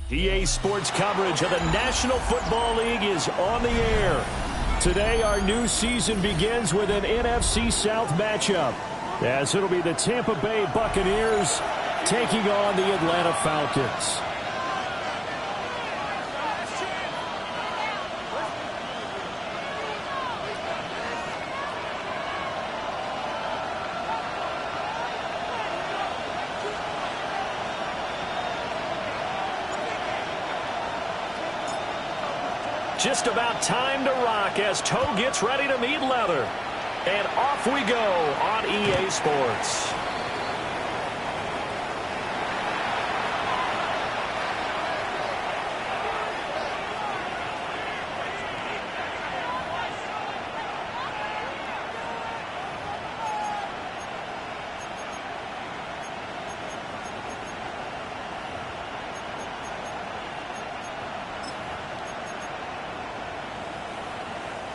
EA Sports coverage of the National Football League is on the air. Today, our new season begins with an NFC South matchup, as it'll be the Tampa Bay Buccaneers taking on the Atlanta Falcons. Just about time to rock as Toe gets ready to meet leather. And off we go on EA Sports.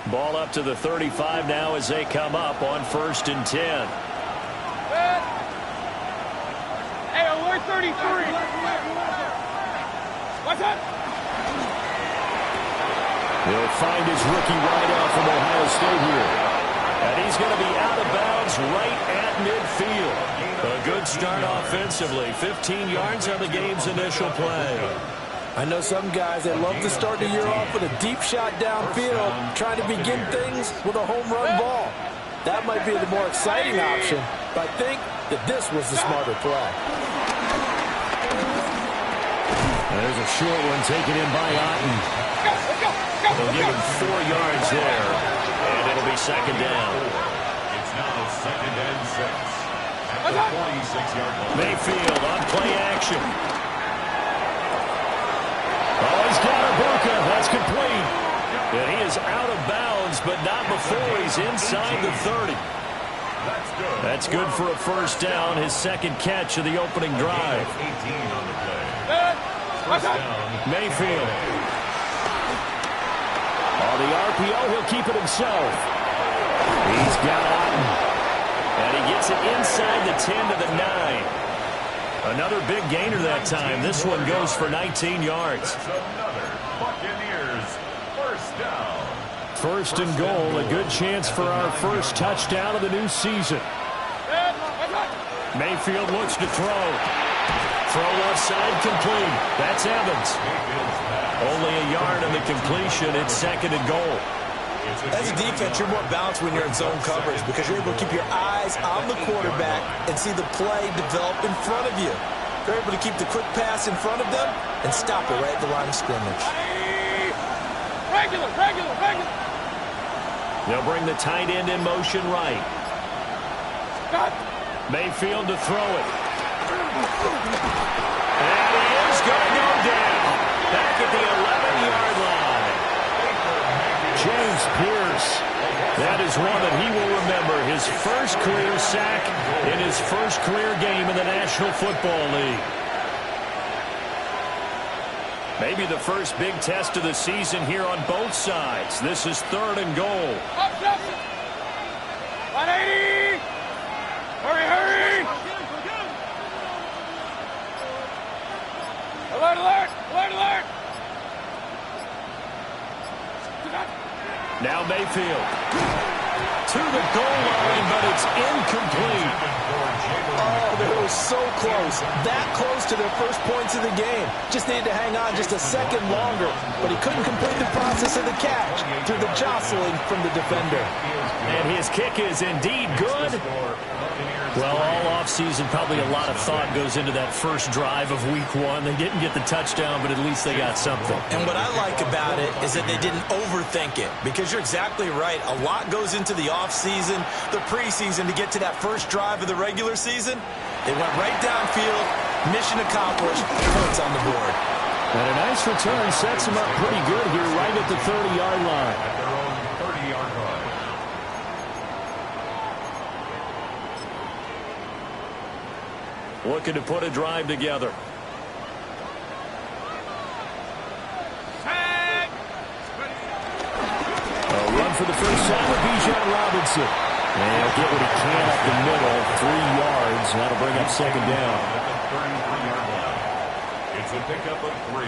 Ball up to the 35 now as they come up on 1st and 10. Hey, alert 33. What's up? He'll find his rookie wideout from Ohio State here. And he's going to be out of bounds right at midfield. A good start offensively. 15 yards on the game's initial play. I know some guys that love to start the year off with a deep shot downfield, trying to begin things with a home run ball. That might be the more exciting option, but I think that this was the smarter play. There's a short one taken in by Otten. They'll give him 4 yards there, and it'll be 2nd down. It's now 2nd and 6 at the 46-yard line. Mayfield on play action. Oh, he's got Ibuka. That's complete. And he is out of bounds, but not before he's inside the 30. That's good for a 1st down, his 2nd catch of the opening drive. 18 on the play. 1st down. Mayfield. On the RPO, he'll keep it himself. He's got Otten. And he gets it inside the 10 to the 9. Another big gainer that time. This one goes for 19 yards. That's another Buccaneers 1st down. 1st and goal, a good chance for our first touchdown of the new season. Mayfield looks to throw. Throw left side complete. That's Evans. Only a yard on the completion. It's 2nd and goal. As a defense, you're more balanced when you're in zone coverage because you're able to keep your eyes on the quarterback and see the play develop in front of you. You're able to keep the quick pass in front of them and stop it right at the line of scrimmage. Regular. They'll bring the tight end in motion right. Mayfield to throw it. And he is going to go down. Back at the 11-yard line. James Pierce. That is one that he will remember. His first career sack in his first career game in the National Football League. Maybe the first big test of the season here on both sides. This is 3rd and goal. 180. Hurry. Alert. Now Mayfield to the goal line, but it's incomplete. Oh, they were so close. That close to their first points of the game. Just needed to hang on just a second longer, but he couldn't complete the process of the catch through the jostling from the defender. And his kick is indeed good. Well, all offseason, probably a lot of thought goes into that first drive of Week 1. They didn't get the touchdown, but at least they got something. And what I like about it is that they didn't overthink it, because you're exactly right. A lot goes into the offseason, the preseason to get to that first drive of the regular season. They went right downfield, mission accomplished, points on the board. And a nice return sets them up pretty good here right at the 30-yard line. At their own 30-yard line. Looking to put a drive together. A run for the first time with Bijan Robinson. And he'll get what he can up the middle, 3 yards. That'll bring up 2nd down. At the 33-yard line. It's a pickup of 3.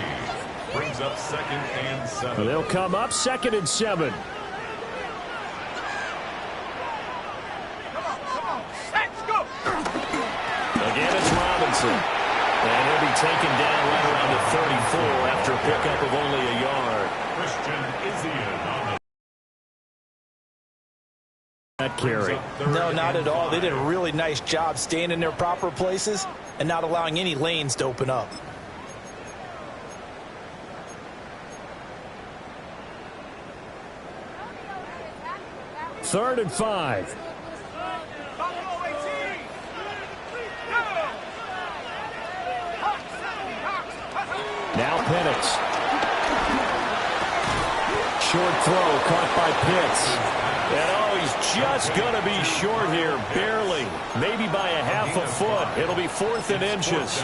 Brings up 2nd and 7. They'll come up 2nd and 7. Let's go. Again, it's Robinson. And he'll be taken down right around the 34 after a pickup of only a yard. Christian Izien on That carry. No, not at all. They did a really nice job staying in their proper places and not allowing any lanes to open up. Third and 5. Now Penix. Short throw caught by Pitts. And he's just going to be short here, barely. Maybe by a half a foot. It'll be 4th and inches.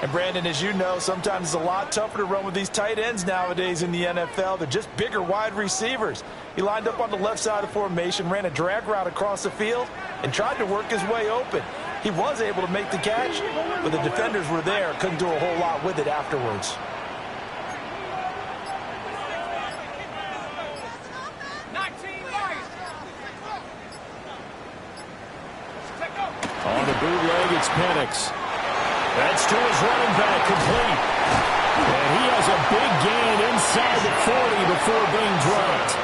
And Brandon, as you know, sometimes it's a lot tougher to run with these tight ends nowadays in the NFL. They're just bigger wide receivers. He lined up on the left side of the formation, ran a drag route across the field, and tried to work his way open. He was able to make the catch, but the defenders were there. Couldn't do a whole lot with it afterwards. On the bootleg, it's Penix. That's to his running back, complete. And he has a big gain inside the 40 before being dropped.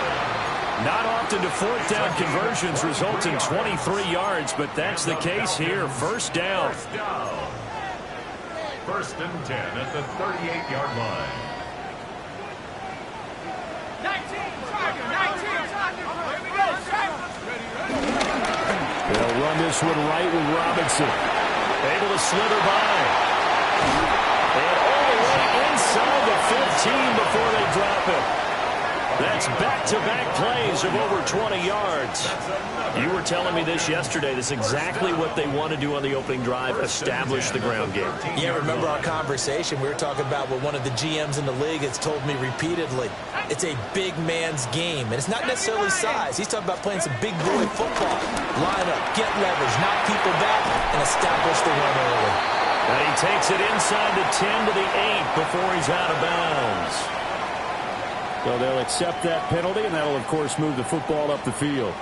Not often do 4th down conversions result in 23 yards, but that's the case here. First down. First and 10 at the 38-yard line. 19, here we go. They'll run this one right with Robinson. Able to slither by. And all the way inside the 15 before they drop it. That's back-to-back plays of over 20 yards. You were telling me this yesterday. This is exactly what they want to do on the opening drive, establish the ground game. Yeah, remember our conversation? We were talking about what one of the GMs in the league has told me repeatedly. It's a big man's game, and it's not necessarily size. He's talking about playing some big boy football. Line up, get leverage, knock people back, and establish the run early. And he takes it inside the 10 to the 8 before he's out of bounds. So they'll accept that penalty, and that'll, of course, move the football up the field.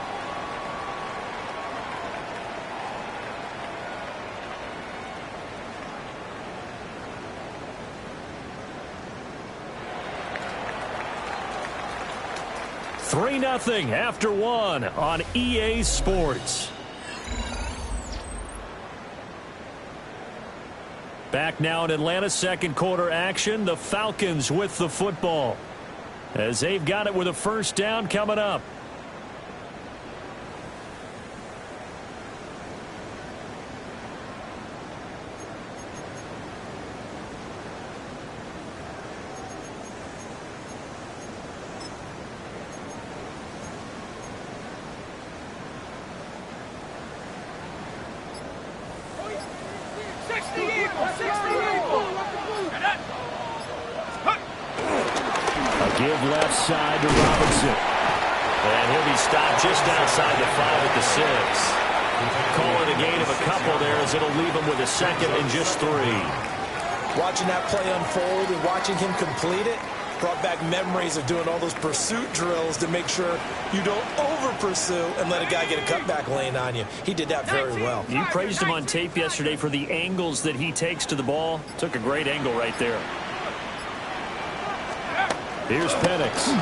Three 0 after 1 on EA Sports. Back now in Atlanta, second quarter action. The Falcons with the football, as they've got it with a first down coming up. Give left side to Robinson. And he'll be stopped just outside the 5 at the 6. Call it a gain of a couple there, as it'll leave him with a second and just 3. Watching that play unfold and watching him complete it brought back memories of doing all those pursuit drills to make sure you don't over-pursue and let a guy get a cutback lane on you. He did that very well. You praised him on tape yesterday for the angles that he takes to the ball. Took a great angle right there. Here's Penix. And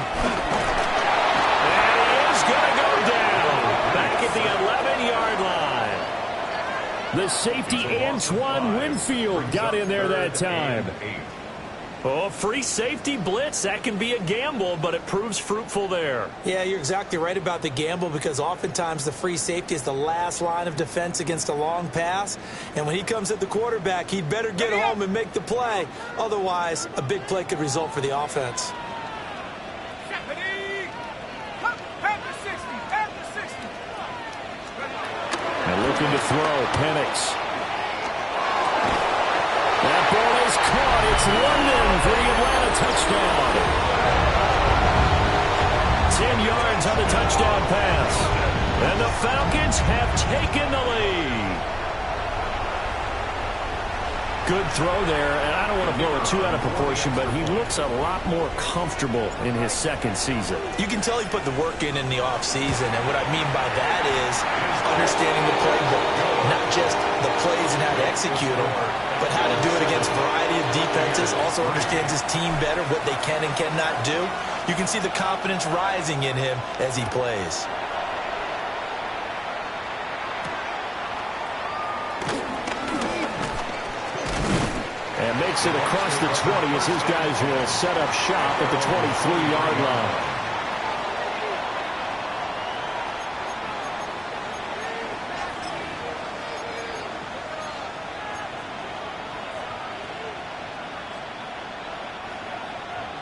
he is going to go down. Back at the 11-yard line. The safety, Antoine Winfield, got in there that time. Oh, free safety blitz. That can be a gamble, but it proves fruitful there. Yeah, you're exactly right about the gamble, because oftentimes the free safety is the last line of defense against a long pass. And when he comes at the quarterback, he'd better get home and make the play. Otherwise, a big play could result for the offense. And looking to throw, Penix. That ball is caught. It's London for the Atlanta touchdown. 10 yards on the touchdown pass. And the Falcons have taken the lead. Good throw there, and I don't want to blow it too out of proportion, but he looks a lot more comfortable in his second season. You can tell he put the work in the offseason, and what I mean by that is understanding the playbook. Not just the plays and how to execute them, but how to do it against a variety of defenses. Also understands his team better, what they can and cannot do. You can see the confidence rising in him as he plays. And makes it across the 20 as his guys will set up shop at the 23-yard line.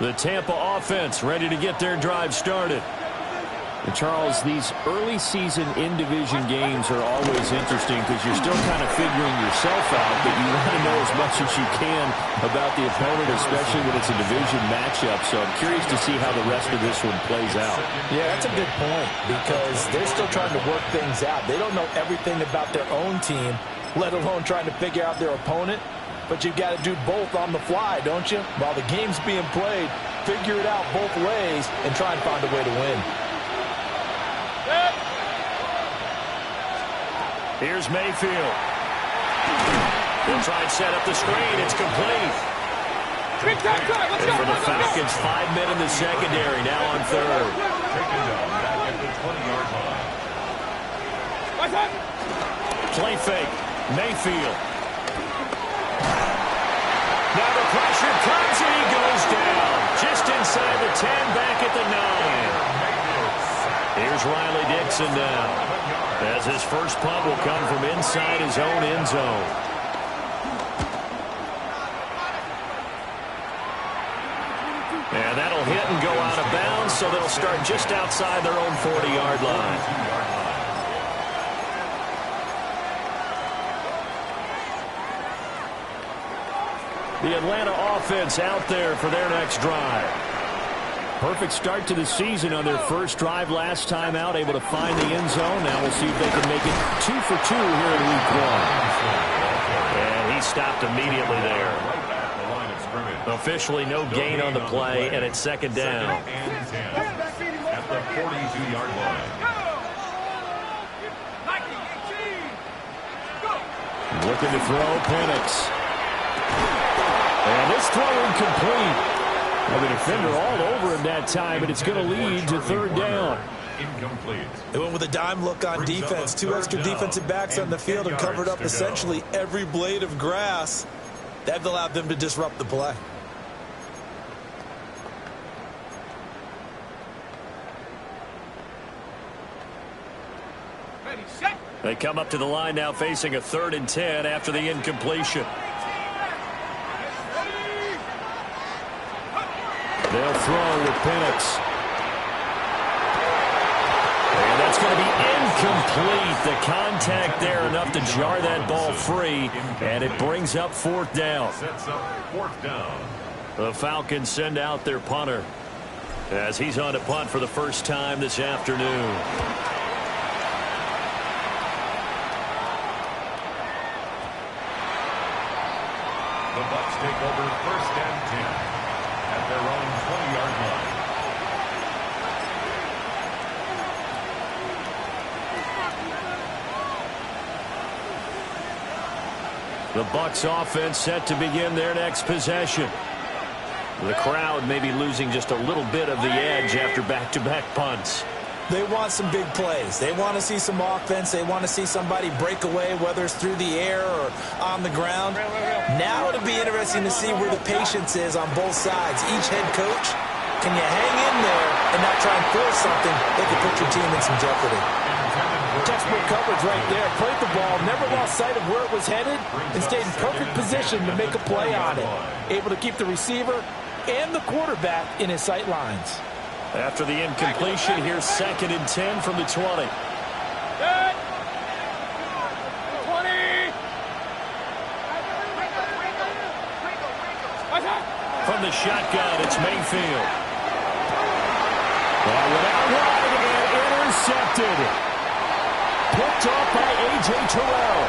The Tampa offense ready to get their drive started. And Charles, these early season in-division games are always interesting because you're still kind of figuring yourself out, but you want to know as much as you can about the opponent, especially when it's a division matchup. So I'm curious to see how the rest of this one plays out. Yeah, that's a good point because they're still trying to work things out. They don't know everything about their own team, let alone trying to figure out their opponent. But you've got to do both on the fly, don't you? While the game's being played, figure it out both ways and try and find a way to win. Here's Mayfield. He'll try and set up the screen. It's complete. And for the Falcons, 5 men in the secondary, now on third. Play fake. Mayfield. Now the pressure comes and he goes down. Just inside the 10, back at the 9. Here's Riley Dixon now, as his first punt will come from inside his own end zone. And that'll hit and go out of bounds, so they'll start just outside their own 40-yard line. The Atlanta offense out there for their next drive. Perfect start to the season on their first drive last time out, able to find the end zone. Now we'll see if they can make it 2 for 2 here in week 1. And he stopped immediately there. Officially no gain on the play, and it's second down. At the 42-yard line. Looking to throw, Penix. And this throw incomplete. Well, the defender all over him that time, and it's going to lead to third down. Incomplete. They went with a dime look on defense. 2 extra defensive backs on the field and covered up essentially every blade of grass. That allowed them to disrupt the play. They come up to the line now facing a 3rd and 10 after the incompletion. They'll throw with Penix. And that's going to be incomplete. The contact there enough to jar that ball free, and it brings up 4th down. Sets up 4th down. The Falcons send out their punter as he's on to punt for the first time this afternoon. The Bucs take over 1st and 10 at their own 20-yard line. The Bucs offense set to begin their next possession. The crowd may be losing just a little bit of the edge after back-to-back punts. They want some big plays. They want to see some offense. They want to see somebody break away, whether it's through the air or on the ground. Now it'll be interesting to see where the patience is on both sides. Each head coach, can you hang in there and not try and force something that could put your team in some jeopardy? Textbook coverage right there. Played the ball, never lost sight of where it was headed, and stayed in perfect position to make a play on it. Able to keep the receiver and the quarterback in his sight lines. After the incompletion, here's 2nd and 10 from the 20. 20. From the shotgun, it's Mayfield. That went out wide and intercepted. Picked off by A.J. Terrell.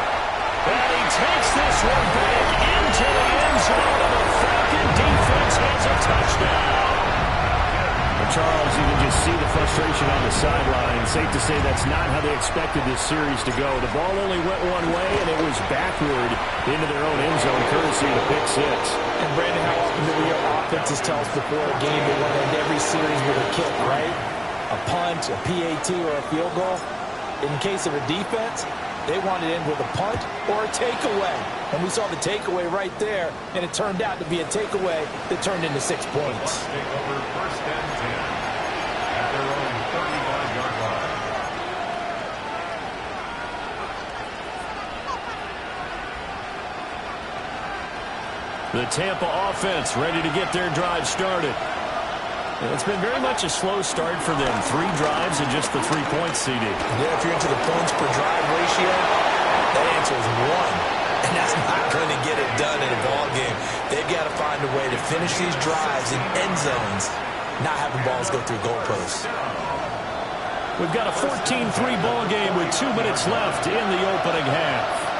And he takes this one back into the end zone, and the Falcon defense has a touchdown. Well, Charles, you can just see the frustration on the sideline. Safe to say that's not how they expected this series to go. The ball only went one way, and it was backward into their own end zone, courtesy of the pick six. And Brandon, how often do your offenses tell us before a game they want to end every series with a kick, right? A punt, a PAT, or a field goal. In case of a defense, they wanted to end with a punt or a takeaway. And we saw the takeaway right there, and it turned out to be a takeaway that turned into 6 points. Take over first and 10 at their own 35-yard line. The Tampa offense ready to get their drive started. It's been very much a slow start for them. 3 drives and just the 3 points, CD. Yeah, if you're into the points per drive ratio, that answer is 1. And that's not going to get it done in a ball game. They've got to find a way to finish these drives in end zones, not having balls go through goalposts. We've got a 14-3 ball game with 2 minutes left in the opening half.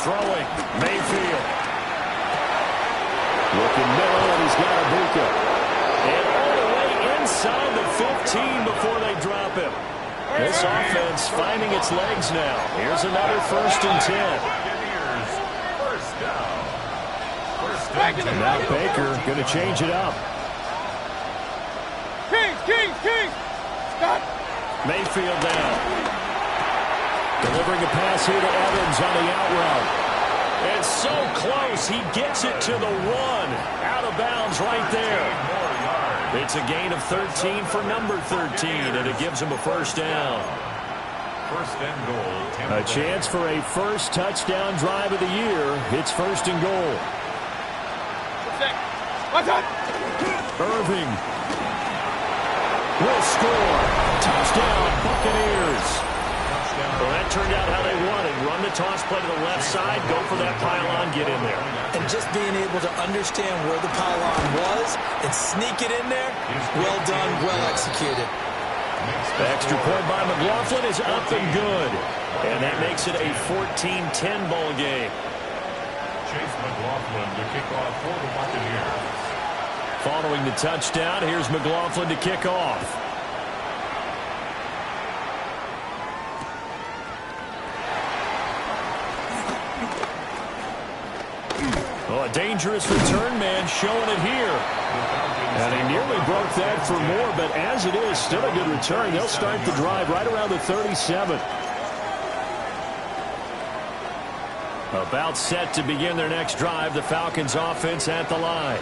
Throwing, Mayfield. Looking middle, and he's got Ibuka. And all the way inside the 15 before they drop him. This offense finding its legs now. Here's another 1st and 10. First down. First and 10. Now Baker going to change it up. Kings! Stop! Mayfield down. Delivering a pass here to Evans on the out route. And so close, he gets it to the 1. Out of bounds right there. It's a gain of 13 for number 13, and it gives him a first down. First and goal. A chance for a first touchdown drive of the year. It's 1st and goal. Irving will score. Touchdown, Buccaneers. Well, that turned out how they wanted. Run the toss play to the left side, go for that pylon, get in there. And just being able to understand where the pylon was and sneak it in there, well done, well executed. The extra point by McLaughlin is up and good. And that makes it a 14-10 ball game. Chase McLaughlin to kick off for the Buccaneers. Following the touchdown, here's McLaughlin to kick off. Oh, a dangerous return man showing it here. And he nearly broke that for more, but as it is, still a good return. They'll start the drive right around the 37. About set to begin their next drive, the Falcons offense at the line.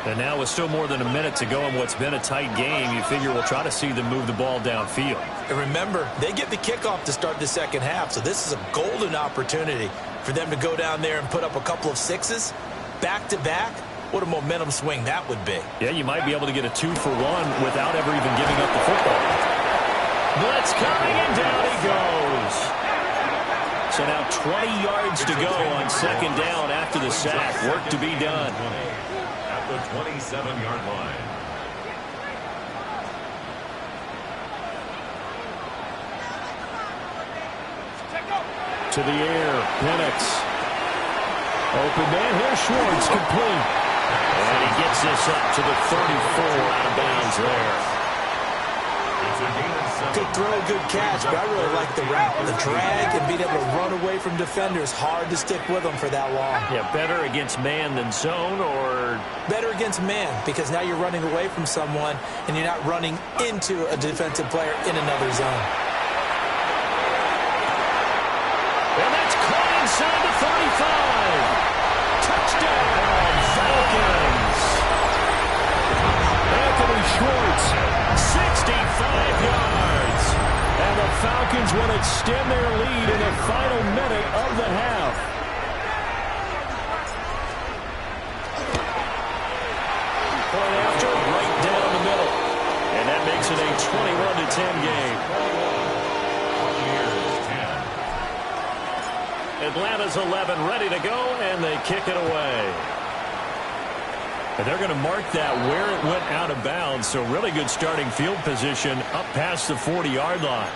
And now with still more than a minute to go in what's been a tight game, you figure we'll try to see them move the ball downfield. And remember, they get the kickoff to start the second half, so this is a golden opportunity for them to go down there and put up a couple of 6s back-to-back. What a momentum swing that would be. Yeah, you might be able to get a 2-for-1 without ever even giving up the football. Blitz coming, and down he goes. So now 20 yards to go on second down after the sack. Work to be done. At the 27-yard line. To the air, Penix. Open man, here's Schwartz, complete. And he gets this up to the 34, out of bounds there. It's a gain of 7. Good throw, good catch, but I really like the route. The drag and being able to run away from defenders. Hard to stick with them for that long. Yeah, better against man than zone, or... Better against man, because now you're running away from someone and you're not running into a defensive player in another zone. And that's caught inside the 35. Touchdown, Falcons. Anthony Schwartz, 65 yards. And the Falcons will extend their lead in the final minute of the half. Point after, right down the middle. And that makes it a 21-10 game. Atlanta's 11 ready to go, and they kick it away. And they're going to mark that where it went out of bounds. So really good starting field position up past the 40-yard line.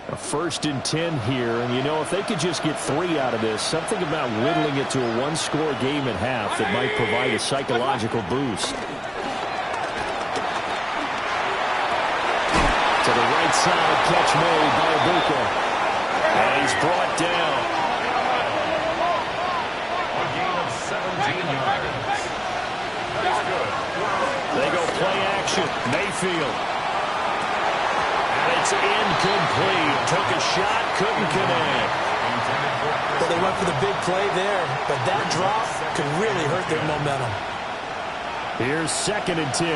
A 1st and 10 here, and you know, if they could just get 3 out of this, something about whittling it to a one-score game at half that might provide a psychological boost. To the right side, catch made by Ibuka. And he's brought down. A gain of 17 yards. That's good. They go play action. Mayfield. It's incomplete. Took a shot, couldn't connect. Well, they went for the big play there, but that drop could really hurt their momentum. Here's 2nd and 10.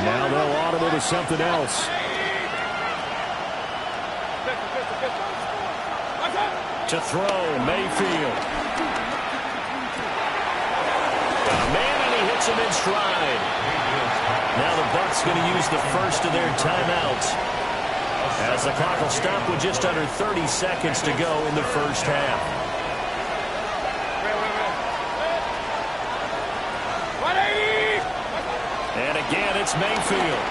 Now they'll audible to something else. To throw, Mayfield. Got a man, and he hits him in stride. Now the Bucs going to use the first of their timeouts, as the clock will stop with just under 30 seconds to go in the first half. And again, it's Mayfield.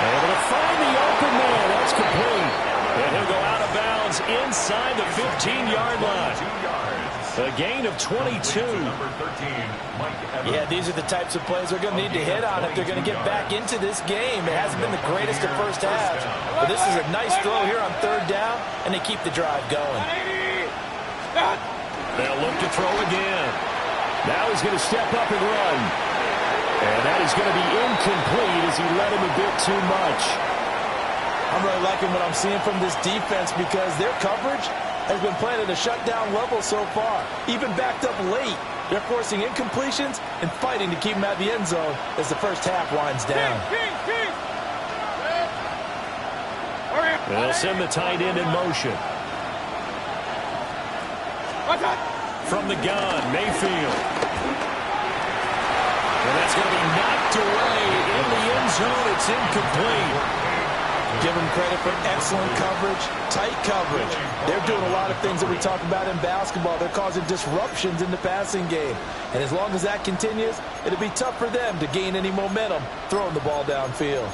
Able to find the open man. That's complete. And he'll go out of bounds inside the 15-yard line. A gain of 22. Yeah, these are the types of plays they're going to need to hit on if they're going to get back into this game. It hasn't been the greatest of first halves, but this is a nice throw here on 3rd down, and they keep the drive going. They'll look to throw again. Now he's going to step up and run. And that is going to be incomplete as he led him a bit too much. I'm really liking what I'm seeing from this defense because their coverage has been playing at a shutdown level so far. Even backed up late, they're forcing incompletions and fighting to keep them at the end zone as the first half winds down. They'll send the tight end in motion. From the gun, Mayfield. And that's going to be knocked away in the end zone. It's incomplete. Give them credit for excellent coverage, tight coverage. They're doing a lot of things that we talk about in basketball. They're causing disruptions in the passing game. And as long as that continues, it'll be tough for them to gain any momentum throwing the ball downfield.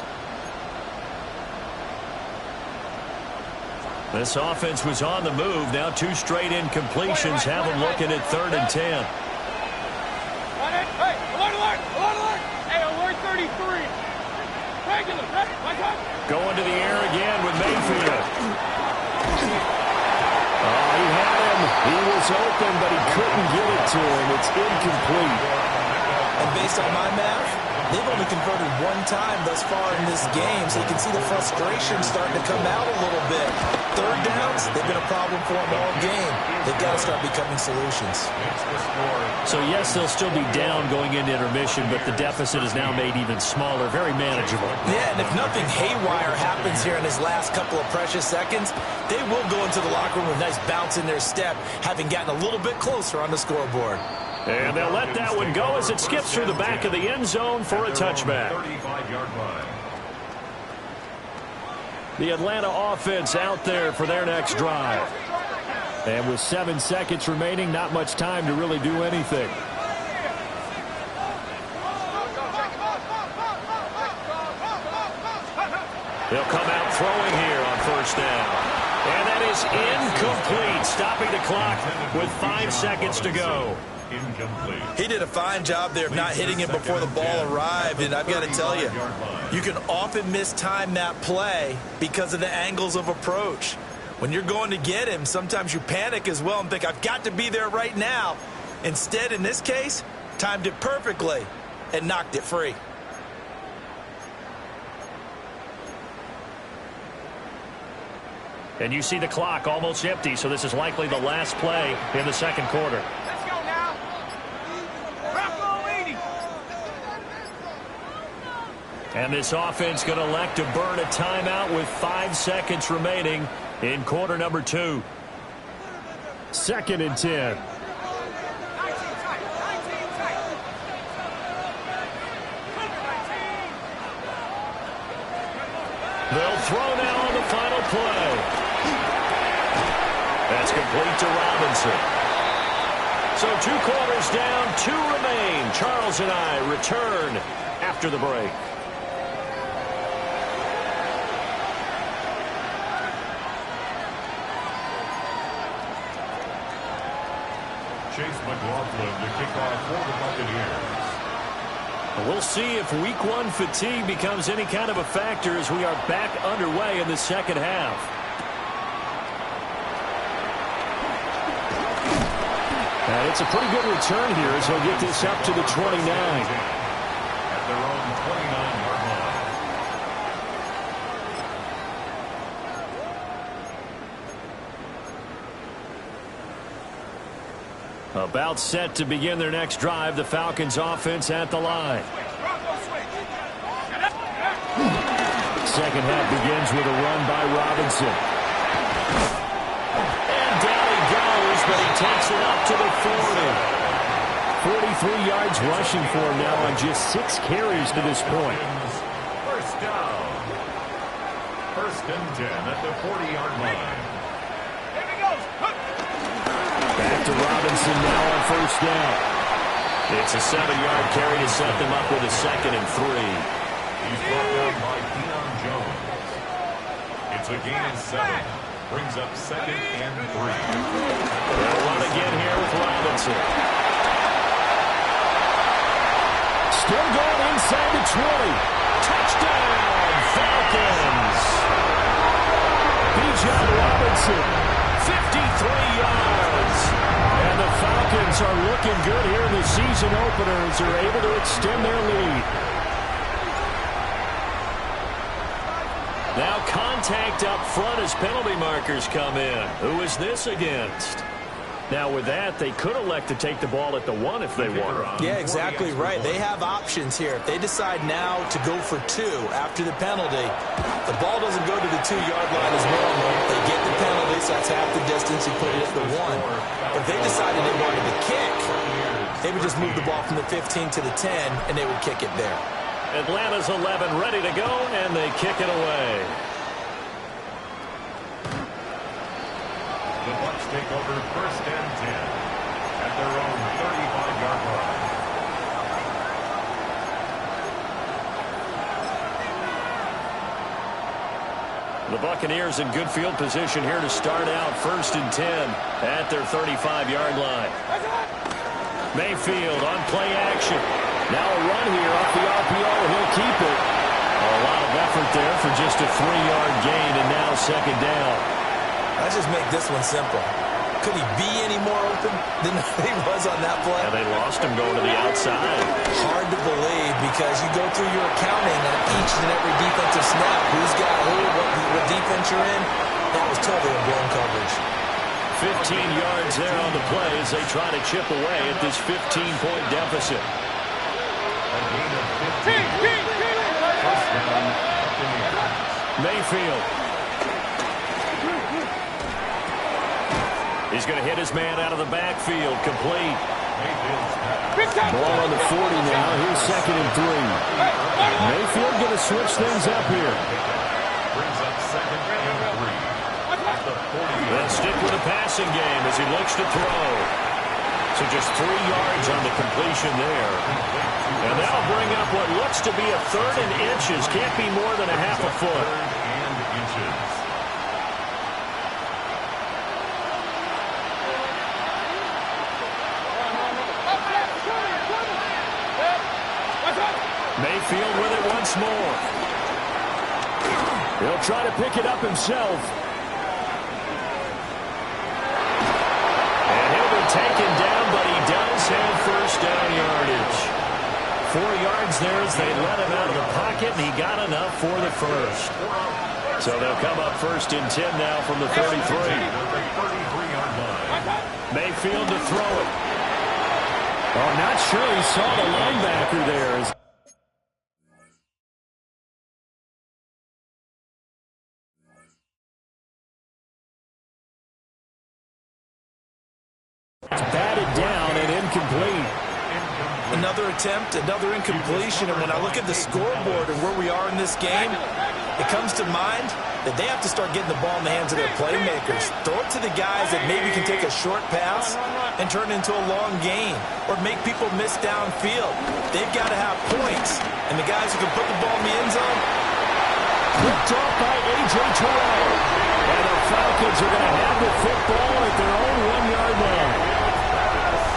This offense was on the move. Now 2 straight incompletions have them looking at 3rd and 10. Hey, alert! Hey, alert 33. Regular, ready, my time. Going to the air again with Mayfield. Oh, he had him. He was open, but he couldn't get it to him. It's incomplete. And based on my math, they've only converted 1 time thus far in this game, so you can see the frustration starting to come out a little bit. 3rd downs, they've been a problem for them all game. They've got to start becoming solutions. So, yes, they'll still be down going into intermission, but the deficit is now made even smaller, very manageable. Yeah, and if nothing haywire happens here in his last couple of precious seconds, they will go into the locker room with a nice bounce in their step, having gotten a little bit closer on the scoreboard. And they'll let that one go as it skips through the back of the end zone for a touchback. 35-yard line. The Atlanta offense out there for their next drive. And with 7 seconds remaining, not much time to really do anything. They'll come out throwing here on 1st down. And that is incomplete, stopping the clock with 5 seconds to go. Incomplete. He did a fine job there of not hitting it before the ball arrived, and I've got to tell you, you can often mistime that play because of the angles of approach. When you're going to get him, sometimes you panic as well and think, I've got to be there right now. Instead, in this case, timed it perfectly and knocked it free. And you see the clock almost empty, so this is likely the last play in the 2nd quarter. Let's go now. Rocco 80. And this offense going to elect to burn a timeout with 5 seconds remaining in quarter number 2. 2nd and 10. They'll throw now on the final play. That's complete to Robinson. So 2 quarters down, 2 remain. Charles and I return after the break. Chase McLaughlin to kick off for the Buccaneers. We'll see if week 1 fatigue becomes any kind of a factor as we are back underway in the second half. And it's a pretty good return here as he'll get this up to the 29. At their own 29-yard line. About set to begin their next drive, the Falcons offense at the line. Second half begins with a run by Robinson. And down he goes, but he takes it up to the 40. 43 yards rushing for him now on just 6 carries to this point. First down. 1st and 10 at the 40-yard line. Back to Robinson now on 1st down. It's a 7-yard carry to set them up with a 2nd and 3. He's brought down by Deion Jones. It's a gain of 7. Brings up 2nd and 3. They'll run again here with Robinson. Still going inside the 20. Touchdown, Falcons. Bijan Robinson, 53 yards. And the Falcons are looking good here in the season opener as they're able to extend their lead. Now contact up front as penalty markers come in. Who is this against? Now with that, they could elect to take the ball at the 1 if they want. Yeah, exactly right. They have options here. If they decide now to go for 2 after the penalty, the ball doesn't go to the 2-yard line as normal. They get the penalty, so that's half the distance. You put it at the 1. But if they decided they wanted to kick, they would just move the ball from the 15 to the 10, and they would kick it there. Atlanta's 11 ready to go, and they kick it away. The Bucs take over 1st and 10 at their own 35-yard line. The Buccaneers in good field position here to start out 1st and 10 at their 35-yard line. Mayfield on play action. Now a run here off the RPO. He'll keep it. A lot of effort there for just a 3-yard gain, and now 2nd down. Let's just make this one simple. Could he be any more open than he was on that play? Yeah, they lost him going to the outside. Hard to believe because you go through your accounting on each and every defensive snap. Who's got who, what defense you're in. That was totally a blown coverage. 15 yards there on the play as they try to chip away at this 15-point deficit. A gain of 15. First down, Buccaneers. Mayfield. He's going to hit his man out of the backfield. Complete. Ball on the 40 now. Here's 2nd and 3. Mayfield going to switch things up here. Brings up 2nd and 3. At the 40. They'll stick with the passing game as he looks to throw. So just 3 yards on the completion there. And that'll bring up what looks to be a 3rd and inches. Can't be more than a half a foot. 3rd and inches. Mayfield with it once more. He'll try to pick it up himself. And he'll be taken down, but he does have 1st down yardage. 4 yards there as they let him out of the pocket, and he got enough for the 1st. So they'll come up 1st and 10 now from the 33. Mayfield to throw it. Oh, not sure he saw the linebacker there. incomplete. Another attempt, another incompletion, and when I look at the scoreboard and where we are in this game, it comes to mind that they have to start getting the ball in the hands of their playmakers. Throw it to the guys that maybe can take a short pass and turn it into a long gain or make people miss downfield. They've got to have points, and the guys who can put the ball in the end zone. Picked off by A.J. Terrell. And the Falcons are going to have the football at their own 1-yard line.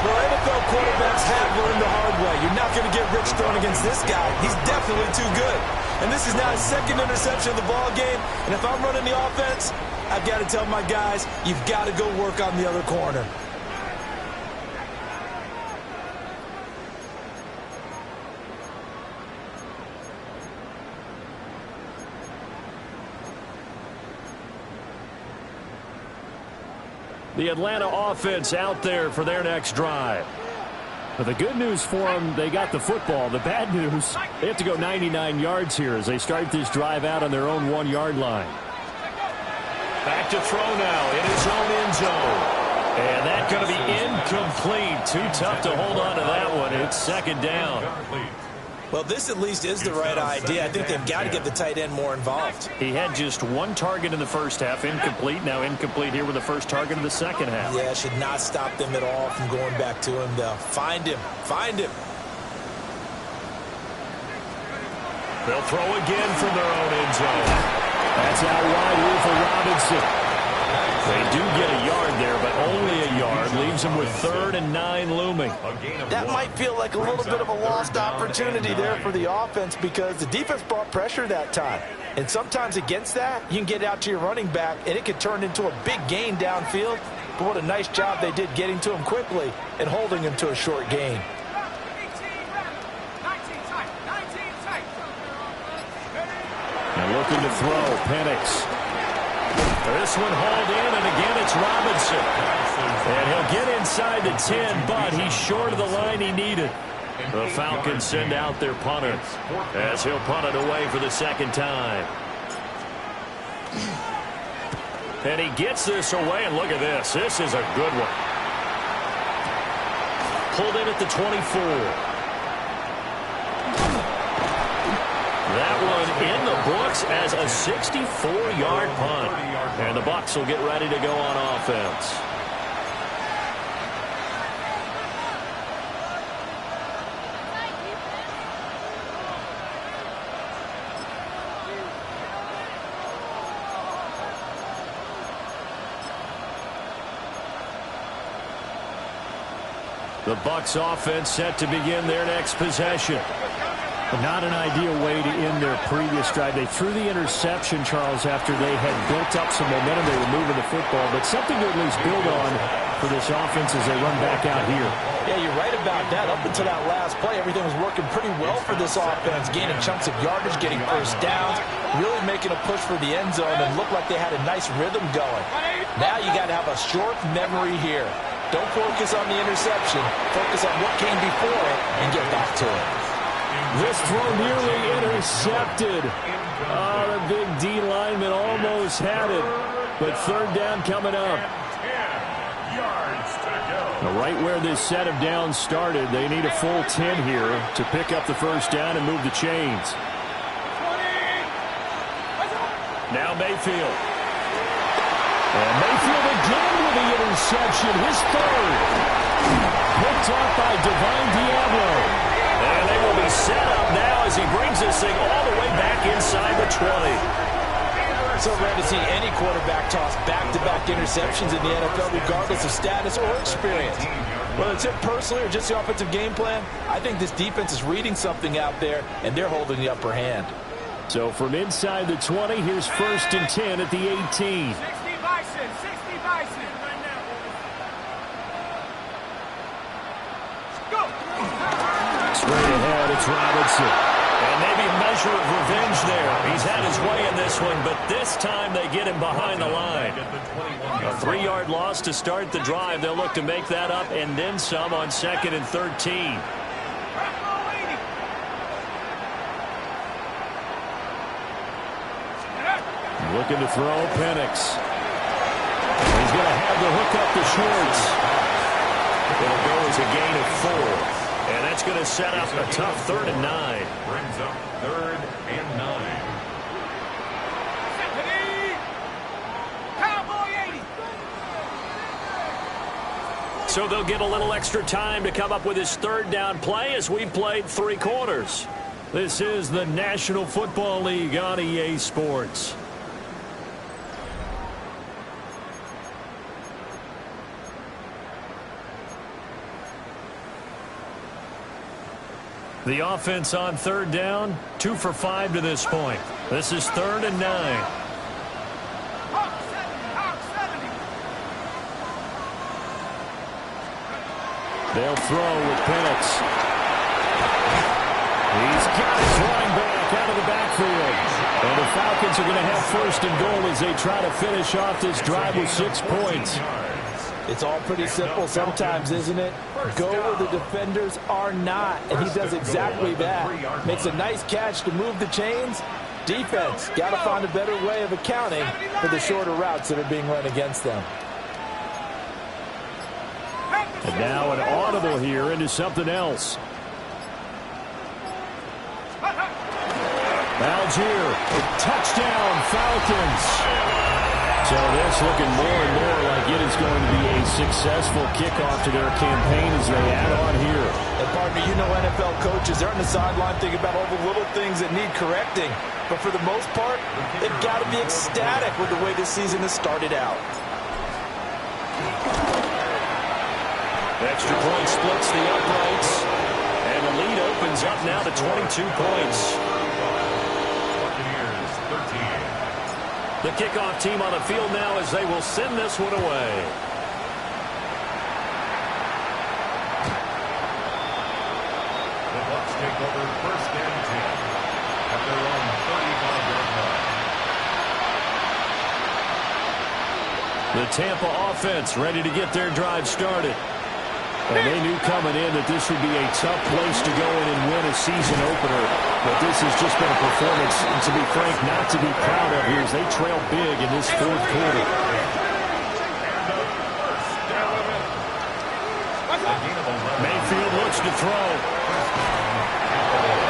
Well, NFL quarterbacks have learned the hard way. You're not going to get rich throwing against this guy. He's definitely too good. And this is now his second interception of the ball game. And if I'm running the offense, I've got to tell my guys, you've got to go work on the other corner. The Atlanta offense out there for their next drive. But the good news for them, they got the football. The bad news, they have to go 99 yards here as they start this drive out on their own 1-yard line. Back to throw now in his own end zone. And that's going to be incomplete. Too tough to hold on to that one. It's second down. Well, this at least is the right idea. I think they've got to get the tight end more involved. He had just one target in the first half, incomplete. Now incomplete here with the first target of the second half. Yeah, should not stop them at all from going back to him, though. Find him. Find him. They'll throw again from their own end zone. That's out wide here for Robinson. They do get a yard there, but only a yard. Leaves them with 3rd and 9 looming. That might feel like a little bit of a lost opportunity there for the offense because the defense brought pressure that time. And sometimes against that, you can get out to your running back, and it could turn into a big gain downfield. But what a nice job they did getting to him quickly and holding him to a short gain. And looking to throw, Penix. This one hauled in, and again it's Robinson. And he'll get inside the 10, but he's short of the line he needed. The Falcons send out their punter as he'll punt it away for the second time. And he gets this away, and look at this. This is a good one. Pulled in at the 24. That one in the books as a 64-yard punt. And the Bucs will get ready to go on offense. The Bucs offense set to begin their next possession. Not an ideal way to end their previous drive. They threw the interception, Charles, after they had built up some momentum. They were moving the football, but something to at least build on for this offense as they run back out here. Yeah, you're right about that. Up until that last play, everything was working pretty well for this offense, gaining chunks of yardage, getting first downs, really making a push for the end zone, and looked like they had a nice rhythm going. Now you got to have a short memory here. Don't focus on the interception. Focus on what came before it and get back to it. This throw nearly intercepted. The big D lineman almost had it. But third down coming up. Now, right where this set of downs started, they need a full 10 here to pick up the first down and move the chains. Now Mayfield. And Mayfield again with the interception. His third. Picked off by Divine Diablo. And they will be set up now as he brings this thing all the way back inside the 20. So rare to see any quarterback toss back-to-back interceptions in the NFL, regardless of status or experience. Whether it's him personally or just the offensive game plan, I think this defense is reading something out there, and they're holding the upper hand. So from inside the 20, here's 1st and 10 at the 18. 60 Bison, 60 Bison. Go! Straight ahead, it's Robinson. And maybe a measure of revenge there. He's had his way in this one, but this time they get him behind the line. A 3-yard loss to start the drive. They'll look to make that up and then some on 2nd and 13. Looking to throw, Penix. He's going to have to hook up the shorts. It'll go as a gain of 4. And that's going to set up a tough 3rd and 9. Brings up 3rd and 9. So they'll get a little extra time to come up with his 3rd down play as we've played 3 quarters. This is the National Football League on EA Sports. The offense on 3rd down, 2 for 5 to this point. This is 3rd and 9. They'll throw with Penix. He's got his running back out of the backfield. And the Falcons are going to have 1st and goal as they try to finish off this drive with 6 points. It's all pretty simple sometimes, isn't it? Go where the defenders are not, and he does exactly that. Makes a nice catch to move the chains. Defense, got to find a better way of accounting for the shorter routes that are being run against them. And now an audible here into something else. Algier, touchdown Falcons. So this looking more and more like it is going to be a successful kickoff to their campaign as they add on here. And partner, you know NFL coaches, they're on the sideline thinking about all the little things that need correcting. But for the most part, they've got to be ecstatic with the way this season has started out. Extra point splits the uprights. And the lead opens up now to 22 points. Buccaneers 13. The kickoff team on the field now as they will send this one away. The Bucs take over 1st and 10 at their own 35-yard line. The Tampa offense ready to get their drive started. And they knew coming in that this would be a tough place to go in and win a season opener. But this has just been a performance, and to be frank, not to be proud of here as they trail big in this 4th quarter. Mayfield looks to throw.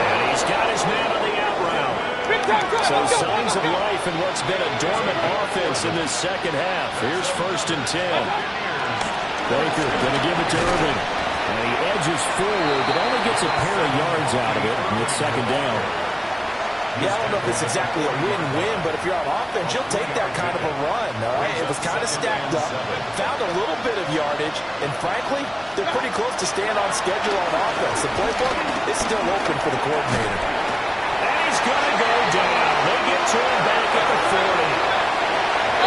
And he's got his man on the out route. So signs of life in what's been a dormant offense in this 2nd half. Here's 1st and 10. Baker going to give it to Irvin. And he edges forward, but only gets a pair of yards out of it. And it's 2nd down. Yeah, I don't know if it's exactly a win-win, but if you're on offense, you'll take that kind of a run, all right? It was kind of stacked up, found a little bit of yardage, and frankly, they're pretty close to staying on schedule on offense. The playbook is still open for the coordinator. And he's going to go down. They get to him back at the 40.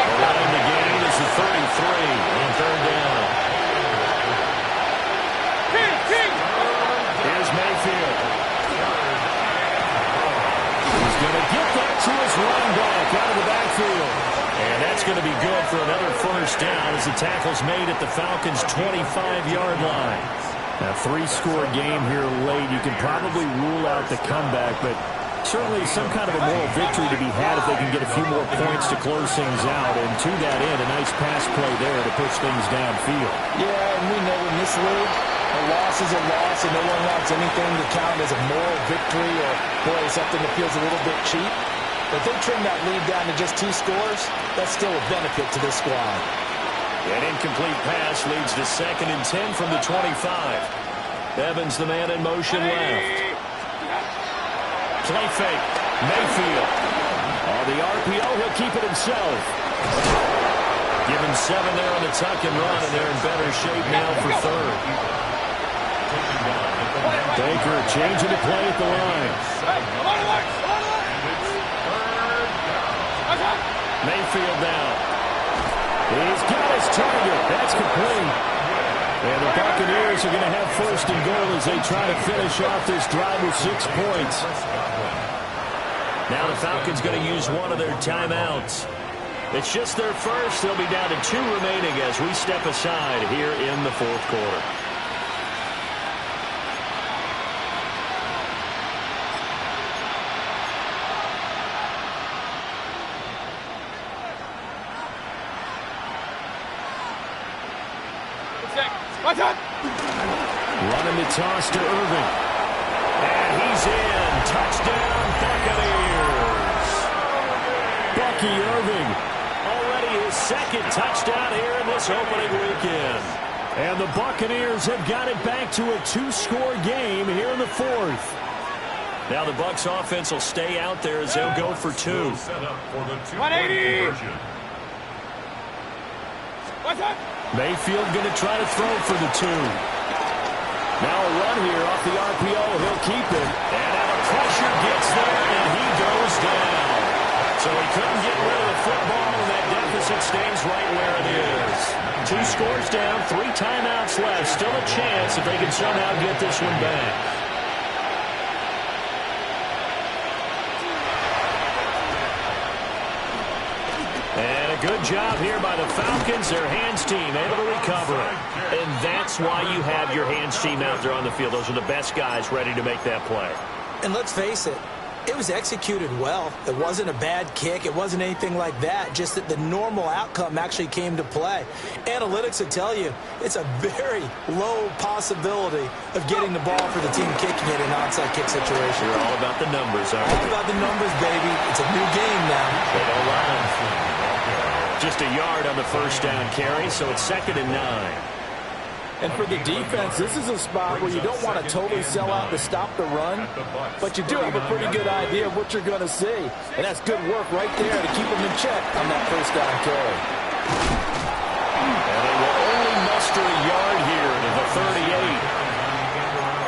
Around the game is the 33 and 3rd down. Here's Mayfield. He's going to get that to his running back out of the backfield. And that's going to be good for another 1st down as the tackle's made at the Falcons' 25-yard line. A 3-score game here late. You can probably rule out the comeback, but certainly some kind of a moral victory to be had if they can get a few more points to close things out. And to that end, a nice pass play there to push things downfield. Yeah, and we know in this league, a loss is a loss, and no one wants anything to count as a moral victory or, boy, something that feels a little bit cheap. But they trim that lead down to just 2 scores. That's still a benefit to this squad. An incomplete pass leads to 2nd and 10 from the 25. Evans, the man in motion left. Play fake. Mayfield. On the RPO, he'll keep it himself. Given 7 there on the tuck and run, and they're in better shape now for 3rd. Baker changing the play at the line. Mayfield down. He's got his target. That's complete. And the Buccaneers are going to have 1st and goal as they try to finish off this drive with 6 points. Now the Falcons going to use one of their timeouts. It's just their first. They'll be down to 2 remaining as we step aside here in the 4th quarter. Watch out! Running the toss to Irving. And he's in. Touchdown, Buccaneers. Bucky Irving, already his second touchdown here in this opening weekend. And the Buccaneers have got it back to a 2-score game here in the fourth. Now the Bucs offense will stay out there as they'll go for 2. 180. What's up? Mayfield going to try to throw for the 2. Now a run here off the RPO. He'll keep it. And now the pressure gets there, and he goes down. So he couldn't get rid of the football, and that deficit stays right where it is. 2 scores down, 3 timeouts left. Still a chance if they can somehow get this one back. And a good job here by the Falcons. Their hands team able to recover. And that's why you have your hands team out there on the field. Those are the best guys ready to make that play. And let's face it, it was executed well. It wasn't a bad kick. It wasn't anything like that. Just that the normal outcome actually came to play. Analytics will tell you it's a very low possibility of getting the ball for the team kicking it in an onside kick situation. You're all about the numbers, aren't you? All about the numbers, baby. It's a new game now. They don't lie. Just a yard on the first down carry, so it's 2nd and 9. And for the defense, this is a spot where you don't want to totally sell out to stop the run, but you do have a pretty good idea of what you're going to see. And that's good work right there to keep them in check on that first down carry. And they will only muster a yard here to the 38.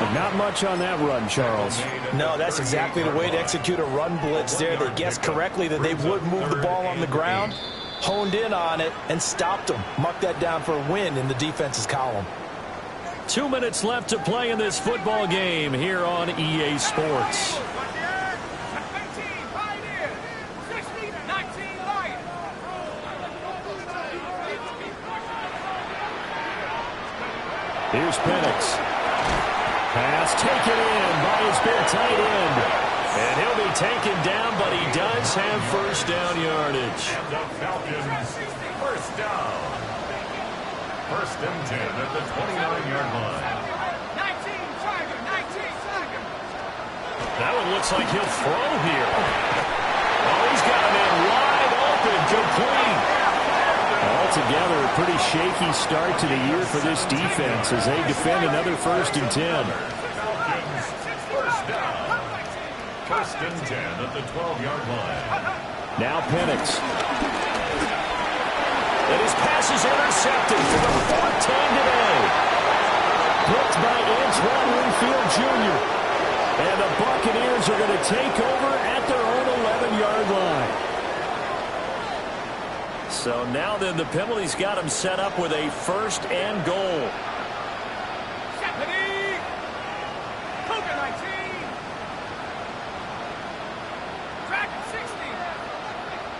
But not much on that run, Charles. No, that's exactly the way to execute a run blitz there. They guessed correctly that they would move the ball on the ground, honed in on it, and stopped them. Mark that down for a win in the defense's column. 2 minutes left to play in this football game here on EA Sports. Here's Penix. Pass taken in by his big tight end. And he'll be taken down, but he does have first down yardage. And the Falcons, first down. 1st and 10 at the 29-yard line. 19, Tiger, 19, Tiger. That one looks like he'll throw here. Oh, he's got a man wide open, complete. Altogether, a pretty shaky start to the year for this defense as they defend another 1st and 10. Falcons, first down. 1st and 10 at the 12-yard line. Now Penix. And his pass is intercepted for the 4th time today. Blocked by Antoine Winfield Jr. And the Buccaneers are going to take over at their own 11-yard line. So now then, the penalty's got him set up with a 1st and goal. Stephanie! Cougar 19! Dragon 60!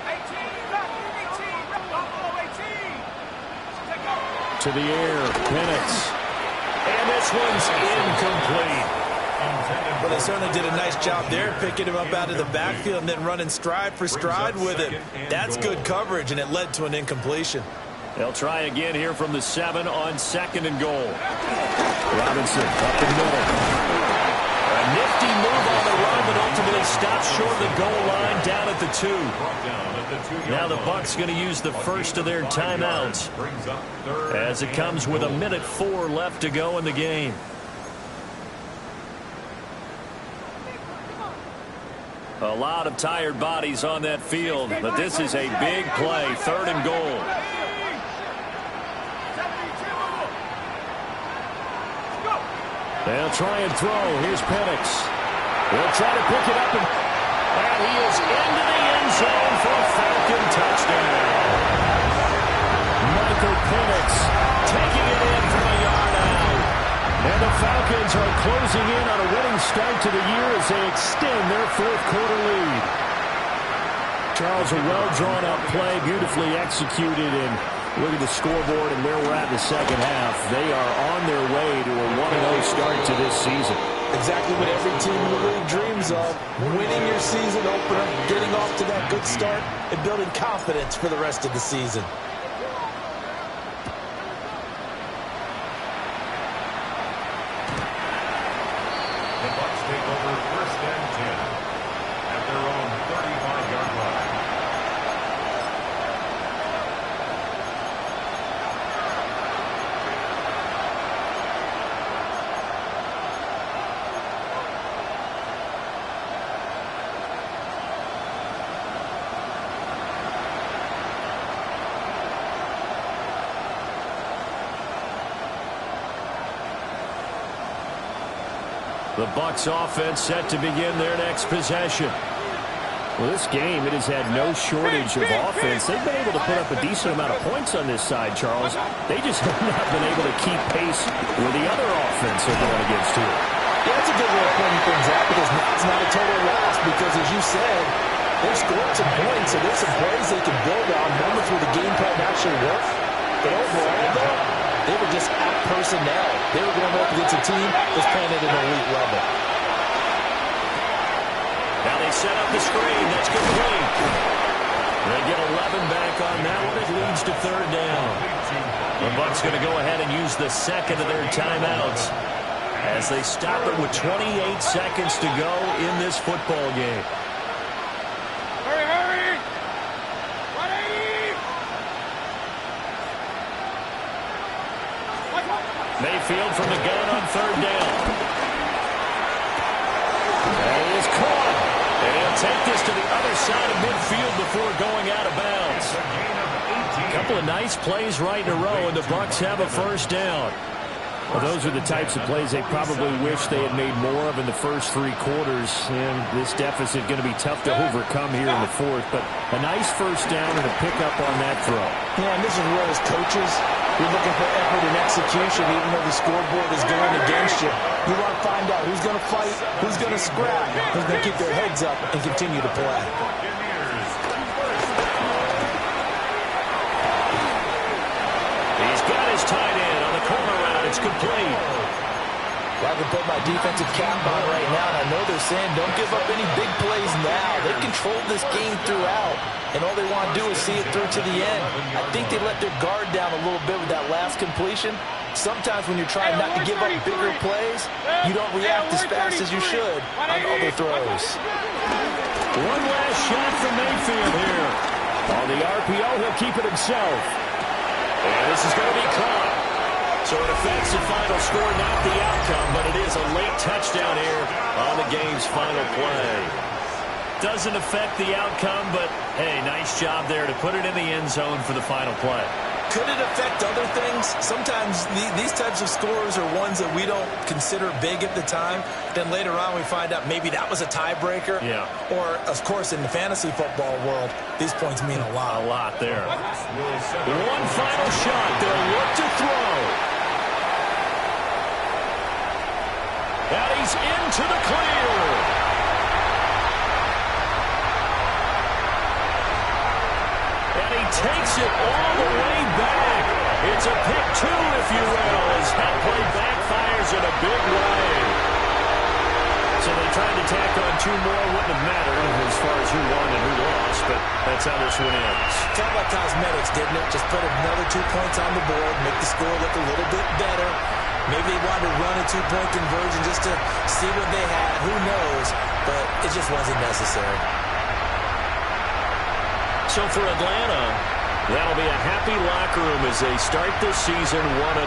18! Dragon 18! Buffalo 18! Take over! To the air, Penix. And this one's incomplete. Well, they certainly did a nice job there, picking him up out of the backfield and then running stride for stride with it. That's good coverage, and it led to an incompletion. They'll try again here from the 7 on 2nd and goal. Robinson up the middle. A nifty move on the run, but ultimately stops short of the goal line down at the 2. Now the Bucs going to use the first of their timeouts as it comes with 1:04 left to go in the game. A lot of tired bodies on that field, but this is a big play, 3rd and goal. They'll try and throw. Here's Penix. They'll try to pick it up, and he is into the end zone for a Falcon touchdown. Michael Penix taking it in from a yard out. And the Falcons are closing in on a winning start to the year as they extend their 4th quarter lead. Charles, a well-drawn-up play, beautifully executed, and look at the scoreboard and where we're at in the second half. They are on their way to a 1-0 start to this season. Exactly what every team in the league dreams of. Winning your season opener, getting off to that good start, and building confidence for the rest of the season. The Bucs offense set to begin their next possession. Well, this game, it has had no shortage of offense. They've been able to put up a decent amount of points on this side, Charles. They just have not been able to keep pace with the other offense they're going against here. Yeah, that's a good way of pointing things out because it's not a total loss because, as you said, they've scored some points, so there's some plays they can build on, moments where the game plan actually worked. But overall, though, they were just out personnel. They were going up against a team that's playing at an elite level. Now they set up the screen. That's complete. They get 11 back on that one. It leads to third down. The Bucs going to go ahead and use the second of their timeouts as they stop it with 28 seconds to go in this football game. Hurry, hurry! 180! Mayfield from the gun on third down. That is caught. And he'll take this to the other side of midfield before going out of bounds. A couple of nice plays right in a row, and the Bucs have a first down. Well, those are the types of plays they probably wish they had made more of in the first three quarters. And this deficit going to be tough to overcome here in the fourth. But a nice first down and a pickup on that throw. Yeah, and this is where as coaches, you're looking for effort and execution, even though the scoreboard is going against you. You want to find out who's going to fight, who's going to scrap, who's going to keep their heads up and continue to play. He's got his tight end on the corner route. It's complete. Well, I can put my defensive cap on right now, and I know they're saying don't give up any big plays now. They've controlled this game throughout, and all they want to do is see it through to the end. I think they let their guard down a little bit with that last completion. Sometimes when you're trying not to give up bigger plays, you don't react as fast as you should on other throws. One last shot from Mayfield here. On the RPO, he'll keep it himself. And this is going to be caught. So it affects the final score, not the outcome, but it is a late touchdown here on the game's final play. Doesn't affect the outcome, but, hey, nice job there to put it in the end zone for the final play. Could it affect other things? Sometimes these types of scores are ones that we don't consider big at the time. Then later on we find out maybe that was a tiebreaker. Yeah. Or, of course, in the fantasy football world, these points mean a lot. A lot there. One final shot. They'll look to throw. And he's into the clear. And he takes it all the way back. It's a pick two, if you will, as that play backfires in a big way. So they tried to tack on two more. Wouldn't have mattered as far as who won and who lost, but that's how this one ends. Felt like cosmetics, didn't it? Just put another 2 points on the board, make the score look a little bit better. Maybe they wanted to run a two-point conversion just to see what they had. Who knows? But it just wasn't necessary. So for Atlanta, that'll be a happy locker room as they start this season 1-0.